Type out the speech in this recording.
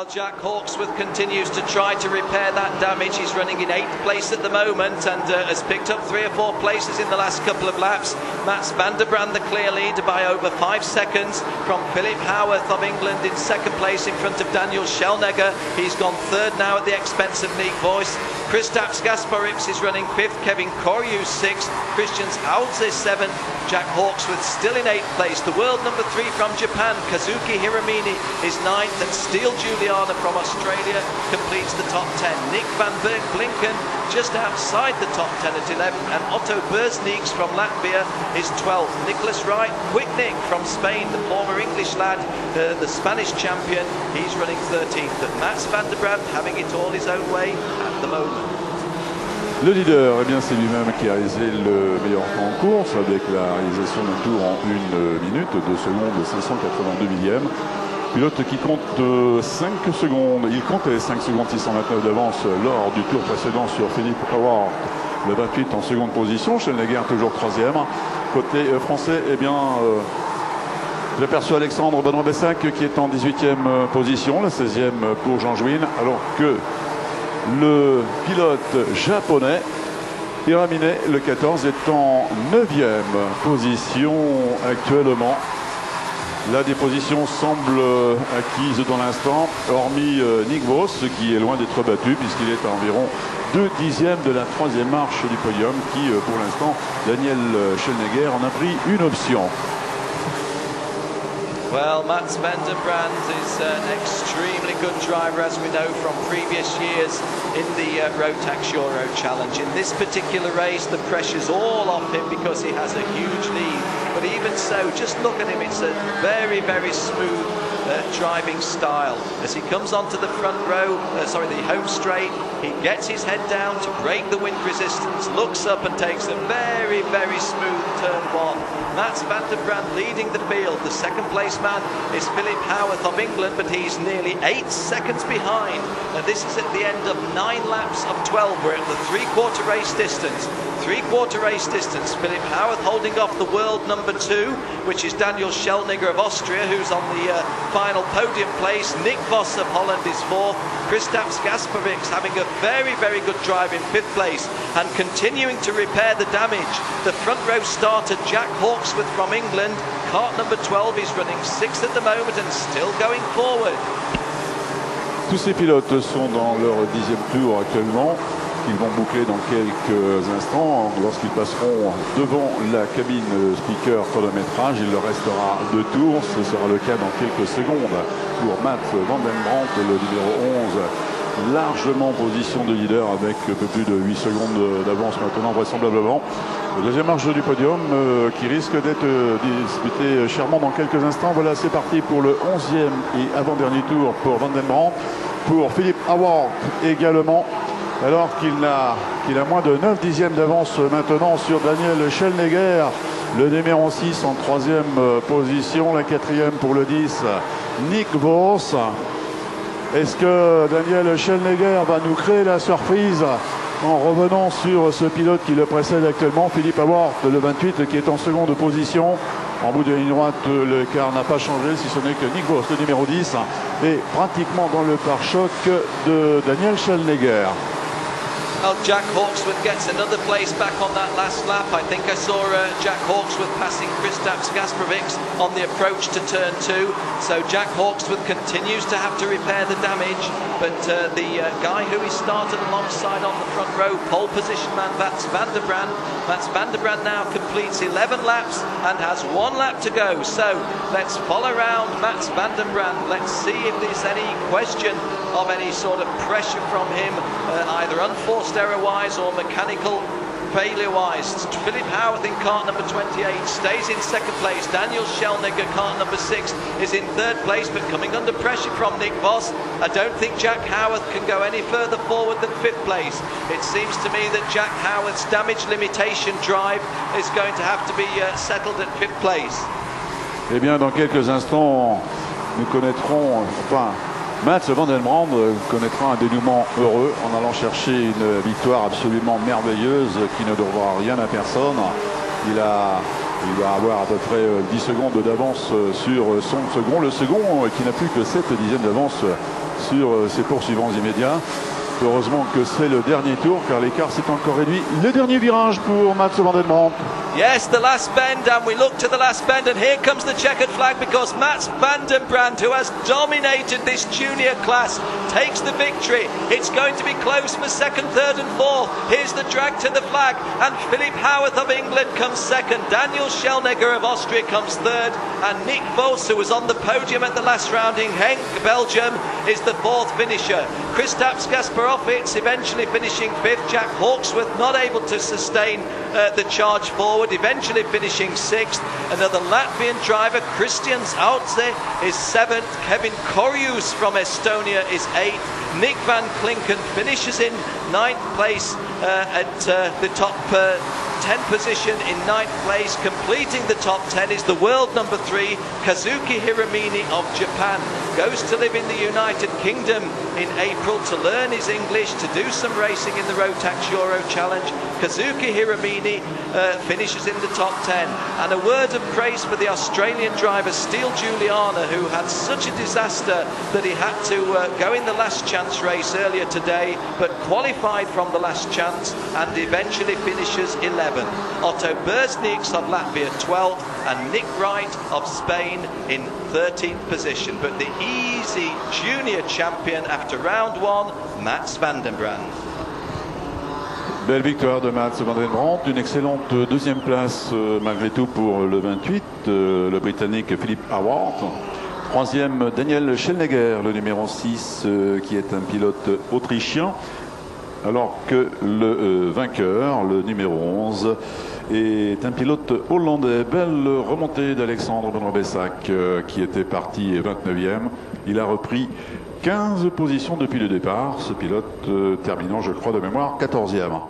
Well, Jack Hawksworth continues to try to repair that damage. He's running in 8th place at the moment and has picked up 3 or 4 places in the last couple of laps. Mats van der Brand the clear leader by over 5 seconds from Philip Howarth of England in 2nd place in front of Daniel Schellnegger. He's gone 3rd now at the expense of Nick Voss. Kristaps Gaspariks is running 5th, Kevin Koryu 6th, Christians Alts is 7th, Jack Hawksworth still in 8th place. The world number 3 from Japan, Kazuki Hiramine, is 9th, and Steele Juliana from Australia completes the top 10. Nick van Blinken just outside the top 10 at 11, and Otto Berznieks from Latvia is 12th. Nicholas Wright Quicknick from Spain, the former English lad, the Spanish champion, he's running 13th. But Mats van der Brand having it all his own way at the moment. Le leader, eh bien c'est lui-même qui a réalisé le meilleur temps en course avec la réalisation d'un tour en 1 minute, 2 secondes, 582 millièmes. Pilote qui compte 5 secondes, il comptait 5 secondes 629 d'avance lors du tour précédent sur Philippe Howard, le 28 en seconde position. Schellnegger toujours 3e. Côté français, eh bien, j'aperçois Alexandre Benoît Bessac qui est en 18e position, la 16e pour Jean Jouin, alors que le pilote japonais Hiramine, le 14, est en 9e position actuellement. Là, des positions semblent acquises dans l'instant, hormis Nick Voss, qui est loin d'être battu, puisqu'il est à environ 2 dixièmes de la 3e marche du podium, qui, pour l'instant, Daniel Schellnegger en a pris une option. Well, Mats van der Brand is an extremely good driver, as we know from previous years in the Rotax Euro Challenge. In this particular race, the pressure's all off him because he has a huge lead. But even so, just look at him, it's a very, very smooth driving style. As he comes onto the front row, the home straight, he gets his head down to break the wind resistance, looks up and takes a very, very smooth turn 1. Mats van der Brand leading the field. The 2nd place man is Philip Howarth of England, but he's nearly 8 seconds behind. And this is at the end of 9 laps of 12. We're at the 3/4 race distance. 3/4 race distance. Philip Howarth holding off the world number 2, which is Daniel Schellnegger of Austria, who's on the final podium place. Nick Voss of Holland is 4th. Kristaps Gaspariks having a very, very good drive in 5th place and continuing to repair the damage. The front row starter, Jack Hawksworth from England, kart number 12, is running 6th at the moment and still going forward. Tous ces pilotes sont dans leur 10e tour actuellement. Ils vont boucler dans quelques instants lorsqu'ils passeront devant la cabine speaker chronométrage. Il leur restera 2 tours. Ce sera le cas dans quelques secondes pour Mats van der Brand, le numéro 11, largement en position de leader avec un peu plus de 8 secondes d'avance maintenant vraisemblablement. La 2e marche du podium qui risque d'être disputée chèrement dans quelques instants. Voilà, c'est parti pour le 11e et avant-dernier tour pour Van der Brand, pour Philip Howard également, alors qu'il a moins de 9 dixièmes d'avance maintenant sur Daniel Schellnegger, le numéro 6 en 3e position, la 4e pour le 10, Nick Voss. Est-ce que Daniel Schellnegger va nous créer la surprise en revenant sur ce pilote qui le précède actuellement, Philippe Howard, le 28, qui est en seconde position? En bout de ligne droite, le quart n'a pas changé, si ce n'est que Nick Voss, le numéro 10, est pratiquement dans le pare-choc de Daniel Schellnegger. Well, Jack Hawksworth gets another place back on that last lap. I think I saw Jack Hawksworth passing Kristaps Gaspariks on the approach to turn 2. So Jack Hawksworth continues to have to repair the damage, but the guy who he started alongside on the front row, pole position man Mats van der Brand. Mats van der Brand now completes 11 laps and has 1 lap to go. So let's follow around Mats van der Brand. Let's see if there's any question of any sort of pressure from him, either unforced error-wise or mechanical failure-wise. Philip Howarth in kart number 28 stays in 2nd place. Daniel Schellnegger, kart number 6, is in 3rd place, but coming under pressure from Nick Voss. I don't think Jack Howarth can go any further forward than 5th place. It seems to me that Jack Howarth's damage limitation drive is going to have to be settled at 5th place. Eh bien, dans quelques instants, nous connaîtrons, Mats van der Brand connaîtra un dénouement heureux en allant chercher une victoire absolument merveilleuse qui ne devra rien à personne. Il va avoir à peu près 10 secondes d'avance sur son second. Le second qui n'a plus que 7 dixièmes d'avance sur ses poursuivants immédiats. Heureusement que c'est le dernier tour, car l'écart s'est encore réduit. Le dernier virage pour Mats van den Brandt. Yes, the last bend, and we look to the last bend, and here comes the checkered flag, because Mats van den Brandt, who has dominated this junior class, takes the victory. It's going to be close for second, third and fourth. Here's the drag to the flag, and Philip Howarth of England comes second. Daniel Schellnegger of Austria comes third, and Nick Vos, who was on the podium at the last rounding, Henk, Belgium, is the fourth finisher. Kristaps Gasparovits eventually finishing fifth. Jack Hawksworth not able to sustain the charge forward, eventually finishing sixth. Another Latvian driver, Christian Zautze, is seventh. Kevin Korjus from Estonia is eighth. Nick van Klinken finishes in ninth place at the top 10 position. In ninth place, completing the top 10, is the world number 3, Kazuki Hiramine of Japan. Goes to live in the United Kingdom in April to learn his English, to do some racing in the Rotax Euro Challenge. Kazuki Hiramine finishes in the top 10. And a word of praise for the Australian driver Steele Juliana, who had such a disaster that he had to go in the last chance race earlier today, but qualified from the last chance and eventually finishes 11th. Otto Berznieks of Latvia 12th, and Nick Wright of Spain in 13th position. But the easy junior champion after round 1, Mats van den Brandt. Belle victoire de Mats van den Brandt, une excellente deuxième place malgré tout pour le 28, le Britannique Philip Howarth. Troisième, Daniel Schellnegger, le numéro 6, qui est un pilote autrichien, alors que le vainqueur, le numéro 11, est un pilote hollandais. Belle remontée d'Alexandre Benoît Bessac, qui était parti 29e. Il a repris 15 positions depuis le départ, ce pilote terminant, je crois de mémoire, 14e.